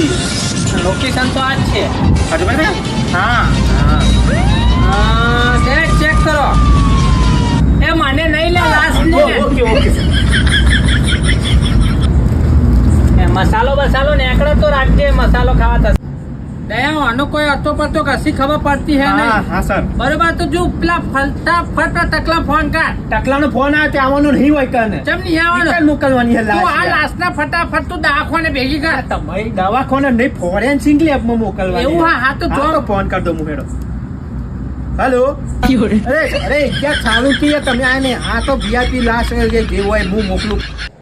હતી. લોકેશન તો આ જ છે. ખબર ને? હા ચેક કરો. એ મને નહીં લે લાશ ને. ઓકે ઓકે એ મસાલો ને એકડો તો રાખજે, મસાલો ખાવા થશે. દયા આનો કોઈ અતો પતો કશી ખબર પડતી હે નહીં. હા સર. બરોબર તો જો પેલા ફટાફટ ટકલા ફોન કર. ટકલાનો ફોન આવે તે આવવાનું નહીં હોય કને. ચમ નહીં આવવાનો. રિટર્ન મોકલવાની હે તું આ લાશ. લાશના ફટાફટ તું દવાખાને ભેગી કર. તમારી દવાખાને નહીં ફોરેન્સિક લેબમાં મોકલવાની. એવું હા તો જો ફોન કર દો મુહેડો. હેલો. અરે ક્યાં ચાલુ કીએ તમે આને? આ તો VIP લાશ જે હોય હું મોકલું.